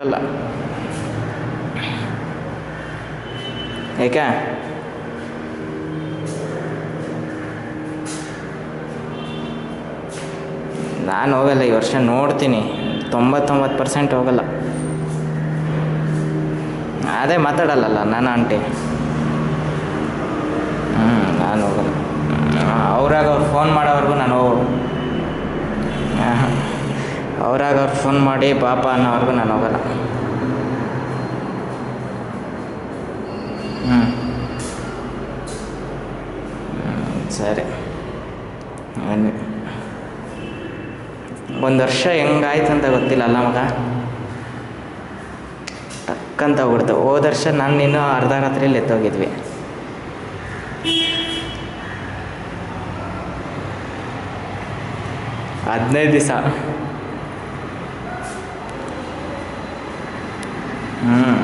ಅಲ್ಲ ಏಕೆ ನಾನು ಹೋಗಲ್ಲ ಈ ವರ್ಷ. ನೋಡ್ತೀನಿ, 99% ಹೋಗಲ್ಲ. ಅದೇ ಮಾತಾಡಲ್ಲಲ್ಲ ನಾನು ಆಂಟಿ. ನಾನು ಹೋಗಲ್ಲ. ಅವ್ರಾಗ ಅವ್ರು ಫೋನ್ ಮಾಡೋವರೆಗೂ ನಾನು ಅವ್ರಾಗ ಅವ್ರು ಫೋನ್ ಮಾಡಿ ಪಾಪ ಅನ್ನೋವರೆಗೂ ನಾನು ಹೋಗಲ್ಲ. ಸರಿ. ಒಂದು ವರ್ಷ ಹೆಂಗಾಯ್ತು ಅಂತ ಗೊತ್ತಿಲ್ಲ ಅಲ್ಲ ಮಗ. ಟಕ್ಕಂತ ಹೋಗ್ಬಿಡ್ತು. ಹೋದ ವರ್ಷ ನಾನು ಇನ್ನೂ ಅರ್ಧ ರಾತ್ರಿಯಲ್ಲಿ ಎತ್ತೋಗಿದ್ವಿ. ಹದಿನೈದು ದಿವಸ. ಹ್ಞೂ